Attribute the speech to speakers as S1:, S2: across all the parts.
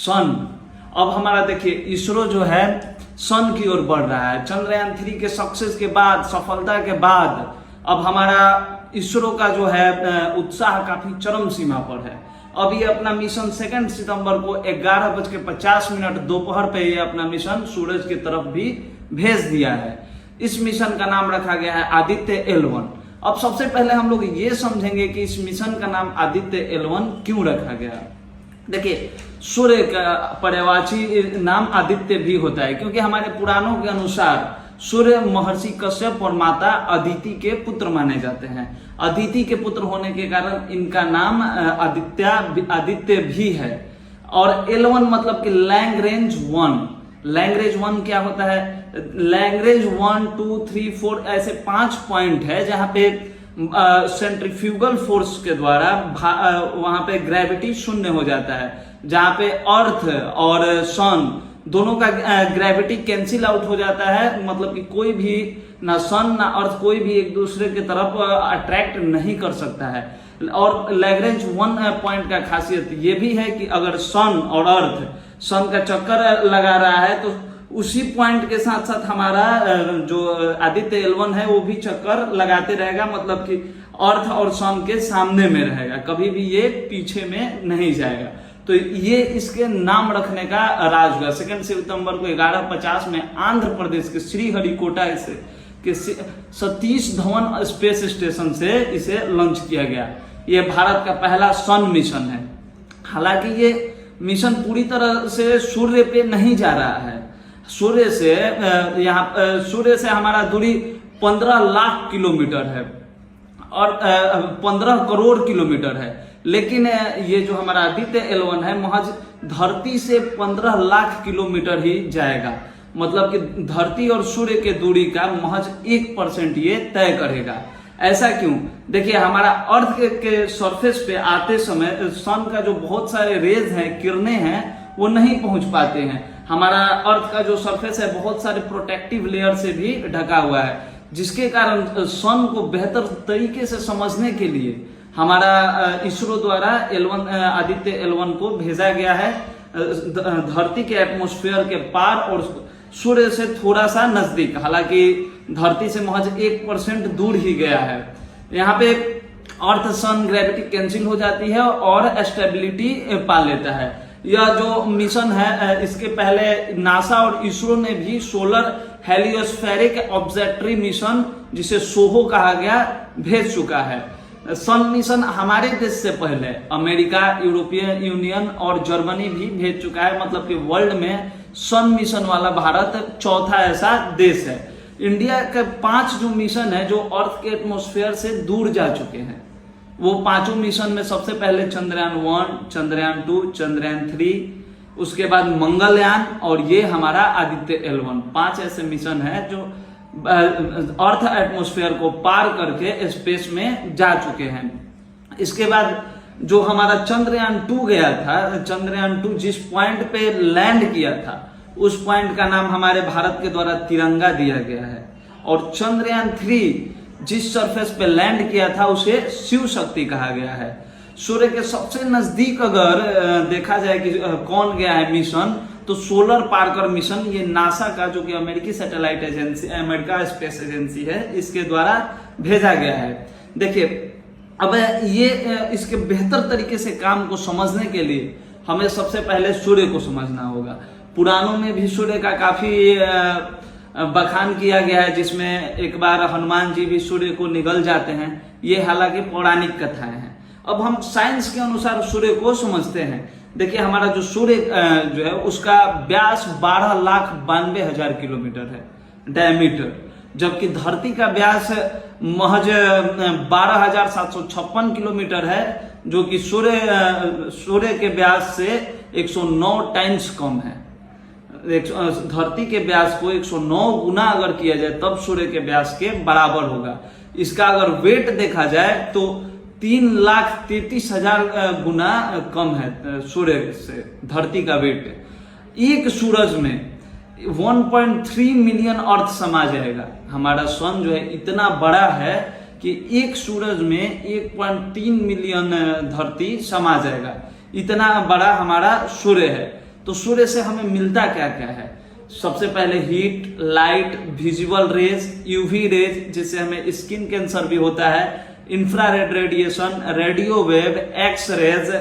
S1: सन। अब हमारा देखिए इसरो जो है सन की ओर बढ़ रहा है। चंद्रयान 3 के सक्सेस के बाद, सफलता के बाद अब हमारा इसरो का जो है उत्साह काफी चरम सीमा पर है। अब ये अपना मिशन 2 सितंबर को 11:50 दोपहर पे ये अपना मिशन सूरज की तरफ भी भेज दिया है। इस मिशन का नाम रखा गया है आदित्य L1। अब सबसे पहले हम लोग ये समझेंगे कि इस मिशन का नाम आदित्य L1 क्यों रखा गया। देखिए सूर्य का पर्यायवाची नाम आदित्य भी होता है, क्योंकि हमारे पुराणों के अनुसार सूर्य महर्षि कश्यप और माता अदिति के पुत्र माने जाते हैं। अदिति के पुत्र होने के कारण इनका नाम आदित्य भी है। और L1 मतलब कि लैंग्रेंज 1। लैंग्रेंज 1 क्या होता है? लैंग्रेंज 1, 2, 3, 4 ऐसे 5 पॉइंट है जहां पे सेंट्रीफ्यूगल फोर्स के द्वारा वहां पे ग्रेविटी शून्य हो जाता है, जहां पे अर्थ और सन दोनों का ग्रेविटी कैंसिल आउट हो जाता है। मतलब कि कोई भी ना सन ना अर्थ कोई भी एक दूसरे की तरफ अट्रैक्ट नहीं कर सकता है। और लैग्रेंज 1 पॉइंट का खासियत ये भी है कि अगर सन और अर्थ सन का चक्कर लगा रहा है तो उसी पॉइंट के साथ साथ हमारा जो आदित्य L1 है वो भी चक्कर लगाते रहेगा। मतलब कि अर्थ और सन के सामने में रहेगा, कभी भी ये पीछे में नहीं जाएगा। तो ये इसके नाम रखने का राज हुआ। 2 सितंबर को 11:50 में आंध्र प्रदेश के श्रीहरिकोटा से के सतीश धवन स्पेस स्टेशन से इसे लॉन्च किया गया। ये भारत का पहला सन मिशन है। हालांकि ये मिशन पूरी तरह से सूर्य पे नहीं जा रहा है। सूर्य से हमारा दूरी 15 लाख किलोमीटर है और 15 करोड़ किलोमीटर है। लेकिन ये जो हमारा आदित्य L1 है महज धरती से 15 लाख किलोमीटर ही जाएगा। मतलब कि धरती और सूर्य के दूरी का महज 1% ये तय करेगा। ऐसा क्यों? देखिए हमारा अर्थ के सरफेस पे आते समय सन का जो बहुत सारे रेज हैं, किरणें हैं, वो नहीं पहुंच पाते हैं। हमारा अर्थ का जो सरफेस है बहुत सारे प्रोटेक्टिव लेयर से भी ढका हुआ है, जिसके कारण सन को बेहतर तरीके से समझने के लिए हमारा इसरो द्वारा आदित्य L1 को भेजा गया है धरती के एटमॉस्फेयर के पार और सूर्य से थोड़ा सा नजदीक। हालांकि धरती से महज 1% दूर ही गया है। यहाँ पे अर्थ सन ग्रेविटी कैंसिल हो जाती है और स्टेबिलिटी पा लेता है। यह जो मिशन है इसके पहले नासा और इसरो ने भी सोलर हेलियोस्फेरिक ऑब्जर्वेटरी मिशन, जिसे सोहो कहा गया, भेज चुका है। सन मिशन हमारे देश से पहले अमेरिका, यूरोपियन यूनियन और जर्मनी भी भेज चुका है। मतलब कि वर्ल्ड में सन मिशन वाला भारत चौथा ऐसा देश है। इंडिया के 5 जो मिशन है जो अर्थ के एटमॉस्फेयर से दूर जा चुके हैं, वो 5 मिशन में सबसे पहले चंद्रयान 1, चंद्रयान 2, चंद्रयान 3, उसके बाद मंगलयान और ये हमारा आदित्य L1। 5 ऐसे मिशन है जो अर्थ एटमॉस्फेयर को पार करके स्पेस में जा चुके हैं। इसके बाद जो हमारा चंद्रयान 2 गया था, चंद्रयान 2 जिस पॉइंट पे लैंड किया था उस पॉइंट का नाम हमारे भारत के द्वारा तिरंगा दिया गया है। और चंद्रयान 3 जिस सरफेस पे लैंड किया था उसे शिव शक्ति कहा गया है। सूर्य के सबसे नजदीक अगर देखा जाए कि कौन गया है मिशन, तो सोलर पार्कर मिशन, ये नासा का जो कि अमेरिकी satellite agency, America space agency है, इसके द्वारा भेजा गया है। देखिए अब ये इसके बेहतर तरीके से काम को समझने के लिए हमें सबसे पहले सूर्य को समझना होगा। पुराणों में भी सूर्य का काफी बखान किया गया है, जिसमें एक बार हनुमान जी भी सूर्य को निगल जाते हैं। ये हालांकि पौराणिक कथाएं हैं। अब हम साइंस के अनुसार सूर्य को समझते हैं। देखिए हमारा जो सूर्य जो है उसका व्यास 12,92,000 किलोमीटर है डायमीटर, जबकि धरती का व्यास महज 12,756 किलोमीटर है, जो कि सूर्य के व्यास से 109 टाइम्स कम है। धरती के व्यास को 109 गुना अगर किया जाए तब सूर्य के व्यास के बराबर होगा। इसका अगर वेट देखा जाए तो 3,33,000 गुना कम है सूर्य से धरती का वेट। एक सूरज में 1.3 मिलियन अर्थ समा जाएगा। हमारा सन जो है इतना बड़ा है कि एक सूरज में 1.3 मिलियन धरती समा जाएगा। इतना बड़ा हमारा सूर्य है। तो सूर्य से हमें मिलता क्या क्या है? सबसे पहले heat, light, visible rays, UV rays जिससे हमें स्किन कैंसर भी होता है, infrared radiation, radio wave, X rays,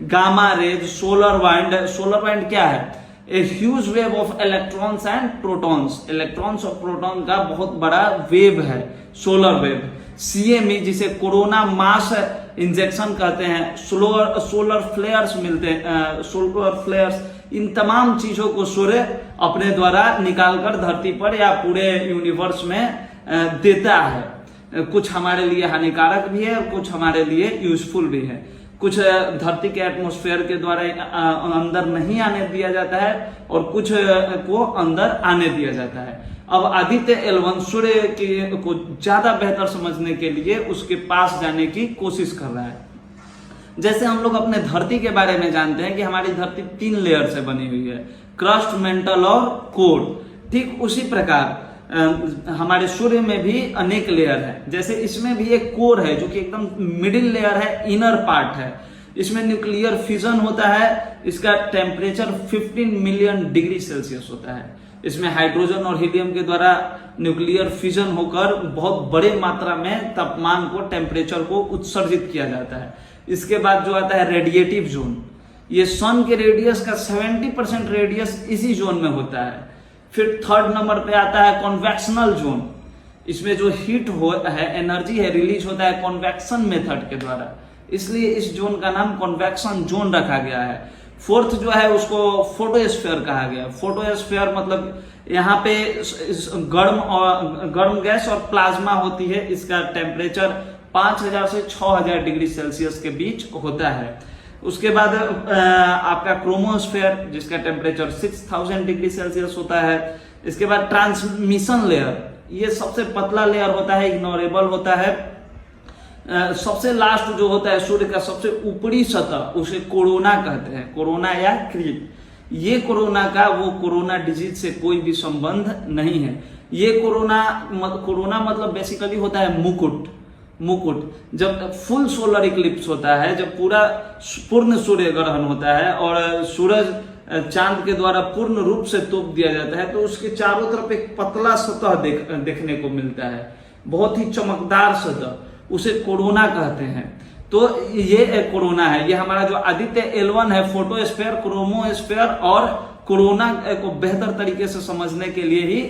S1: gamma rays, solar wind. Solar wind क्या है? A huge wave of electrons and protons. Electrons और प्रोटॉन का बहुत बड़ा वेव है सोलर वेव। CME जिसे कोरोना मास इंजेक्शन कहते हैं, सोलर फ्लेयर्स मिलते हैं, सोलर फ्लेयर्स, इन तमाम चीजों को सूर्य अपने द्वारा निकालकर धरती पर या पूरे यूनिवर्स में देता है। कुछ हमारे लिए हानिकारक भी है और कुछ हमारे लिए यूजफुल भी है। कुछ धरती के एटमॉस्फेयर के द्वारा अंदर नहीं आने दिया जाता है और कुछ को अंदर आने दिया जाता है। अब आदित्य L1 सूर्य को ज्यादा बेहतर समझने के लिए उसके पास जाने की कोशिश कर रहा है। जैसे हम लोग अपने धरती के बारे में जानते हैं कि हमारी धरती 3 लेयर से बनी हुई है, क्रस्ट, मेंटल और कोर। ठीक उसी प्रकार हमारे सूर्य में भी अनेक लेयर है। जैसे इसमें भी एक कोर है जो कि एकदम मिडिल लेयर है, इनर पार्ट है। इसमें न्यूक्लियर फिजन होता है, इसका टेम्परेचर 15 मिलियन डिग्री सेल्सियस होता है। इसमें हाइड्रोजन और हीलियम के द्वारा न्यूक्लियर फिजन होकर बहुत बड़े मात्रा में तापमान को, टेम्परेचर को उत्सर्जित किया जाता है। इसके बाद जो आता है रेडिएटिव जोन, ये सन के रेडियस का 70% रेडियस इसी जोन में होता है। फिर 3rd नंबर पे आता है कॉन्वेक्शनल जोन। इसमें जो हीट है, एनर्जी है, रिलीज होता है कॉन्वेक्शन मेथड के द्वारा, इसलिए इस जोन का नाम कॉन्वेक्शन जोन रखा गया है। 4th जो है उसको फोटोस्फीयर कहा गया। फोटोस्फीयर मतलब यहाँ पे गर्म गैस और प्लाज्मा होती है। इसका टेम्परेचर 5000 से 6000 डिग्री सेल्सियस के बीच होता है। उसके बाद आपका क्रोमोस्फेयर जिसका टेम्परेचर 6000 डिग्री सेल्सियस होता है। इसके बाद ट्रांसमिशन लेयर, ये सबसे पतला लेयर होता है, इग्नोरेबल होता है। सबसे लास्ट जो होता है सूर्य का सबसे ऊपरी सतह, उसे कोरोना कहते हैं, कोरोना या क्रीप। ये कोरोना का वो कोरोना डिजीज से कोई भी संबंध नहीं है। ये कोरोना मतलब बेसिकली होता है मुकुट। जब फुल सोलर इक्लिप्स होता है, जब पूर्ण सूर्य ग्रहण होता है और सूरज चांद के द्वारा पूर्ण रूप से तोप दिया जाता है, तो उसके चारों तरफ एक पतला सतह देखने को मिलता है, बहुत ही चमकदार सतह, उसे कोरोना कहते हैं। तो ये कोरोना है। ये हमारा जो आदित्य L1 है, फोटोस्फीयर, क्रोमोस्फीयर और कोरोना को बेहतर तरीके से समझने के लिए ही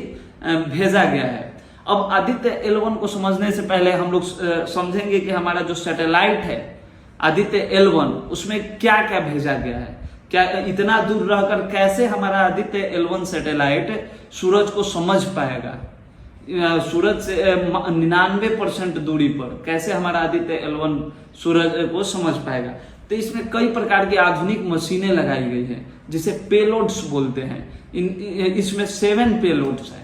S1: भेजा गया है। अब आदित्य L1 को समझने से पहले हम लोग समझेंगे कि हमारा जो सैटेलाइट है आदित्य L1, उसमें क्या क्या भेजा गया है। क्या इतना दूर रहकर कैसे हमारा आदित्य L1 सैटेलाइट सूरज को समझ पाएगा? सूरज से 99% दूरी पर कैसे हमारा आदित्य L1 सूरज को समझ पाएगा? तो इसमें कई प्रकार की आधुनिक मशीनें लगाई गई हैं जिसे पेलोड्स बोलते हैं। इसमें 7 पेलोड्स हैं।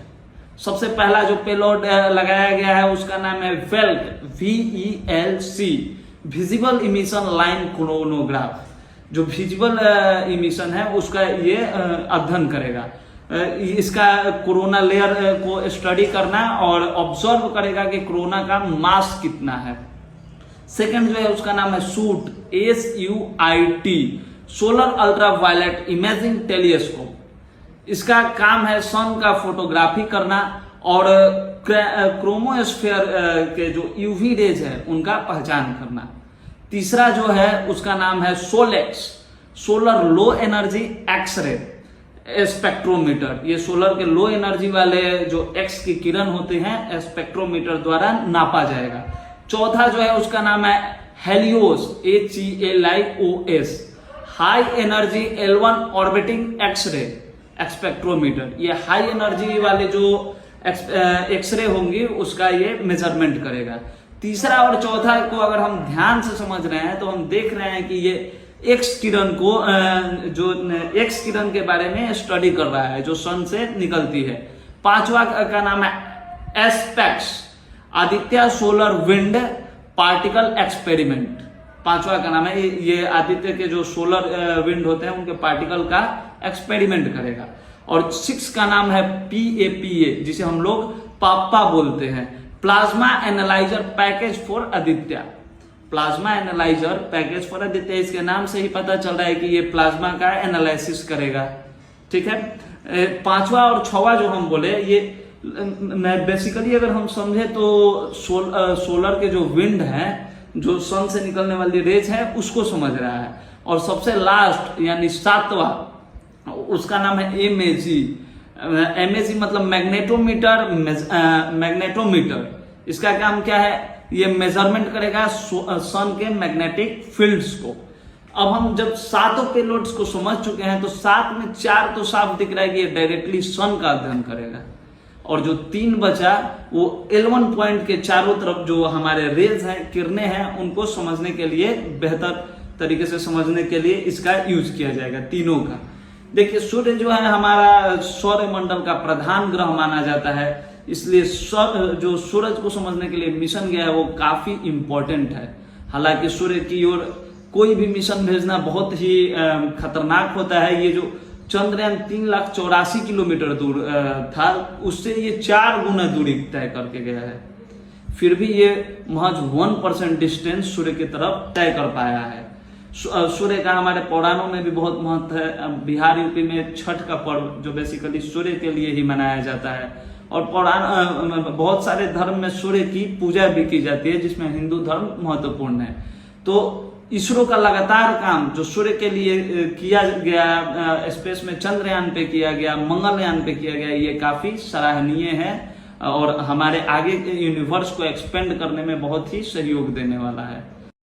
S1: सबसे पहला जो पेलोड लगाया गया है उसका नाम है वेल्क, VELC, visible emission line chronograph. जो विजिबल इमिशन है उसका ये अध्ययन करेगा। इसका कोरोना लेयर को स्टडी करना और ऑब्जर्व करेगा कि कोरोना का मास कितना है। सेकंड जो है उसका नाम है suit, SUIT, solar ultraviolet imaging telescope. इसका काम है सन का फोटोग्राफी करना और क्रोमोस्फीयर के जो यूवी रेज है उनका पहचान करना। तीसरा जो है उसका नाम है SoLEXS, solar low energy X-ray spectrometer. ये सोलर के लो एनर्जी वाले जो एक्स की किरण होते हैं स्पेक्ट्रोमीटर द्वारा नापा जाएगा। चौथा जो है उसका नाम है HELIOS, HELIOS, high energy L1 orbiting X-ray spectrometer. ये हाई एनर्जी वाले जो एक्सरे होंगी उसका ये मेजरमेंट करेगा। तीसरा और चौथा को अगर हम ध्यान से समझ रहे हैं तो हम देख रहे हैं कि ये एक्स किरण को जो एक्स किरण के बारे में स्टडी कर रहा है जो सन से निकलती है। पांचवा का नाम है ASPEX, Aditya solar wind particle experiment. पांचवा का नाम है, ये आदित्य के जो सोलर विंड होते हैं उनके पार्टिकल का एक्सपेरिमेंट करेगा। और 6 का नाम है PAPA, जिसे हम लोग पापा बोलते हैं, plasma analyser package for Aditya. Plasma analyser package पर देते हैं। इसके नाम से ही पता चल रहा है कि ये प्लाज्मा का एनालिसिस करेगा। ठीक है, पांचवा और छवा जो हम बोले, ये बेसिकली अगर हम समझे तो सोलर के जो विंड है, जो सन से निकलने वाली रेज है, उसको समझ रहा है। और सबसे लास्ट यानी सातवा, उसका नाम है एमएजी। एमएजी मतलब मैग्नेटोमीटर। मैग्नेटोमीटर इसका काम क्या है, ये मेजरमेंट करेगा सन के मैग्नेटिक फील्ड्स को। अब हम जब सातों पेलोड्स को समझ चुके हैं तो सात में चार तो साफ दिख रहा है कि ये डायरेक्टली सन का अध्ययन करेगा, और जो तीन बचा वो L1 पॉइंट के चारों तरफ जो हमारे रेज हैं, किरणें हैं, उनको समझने के लिए, बेहतर तरीके से समझने के लिए इसका यूज किया जाएगा, तीनों का। देखिए, सूर्य जो है हमारा सौर मंडल का प्रधान ग्रह माना जाता है, इसलिए जो सूरज को समझने के लिए मिशन गया है वो काफी इंपॉर्टेंट है। हालांकि सूर्य की ओर कोई भी मिशन भेजना बहुत ही खतरनाक होता है। ये जो चंद्रयान 3,84,000 किलोमीटर दूर था, उससे ये 4 गुना दूरी तय करके गया है, फिर भी ये महज 1% डिस्टेंस सूर्य की तरफ तय कर पाया है। सूर्य का हमारे पुराणों में भी बहुत महत्व है। बिहार यूपी में छठ का पर्व जो बेसिकली सूर्य के लिए ही मनाया जाता है, और बहुत सारे धर्म में सूर्य की पूजा भी की जाती है, जिसमें हिंदू धर्म महत्वपूर्ण है। तो इसरो का लगातार काम जो सूर्य के लिए किया गया, स्पेस में चंद्रयान पे किया गया, मंगलयान पे किया गया, ये काफी सराहनीय है और हमारे आगे के यूनिवर्स को एक्सपेंड करने में बहुत ही सहयोग देने वाला है।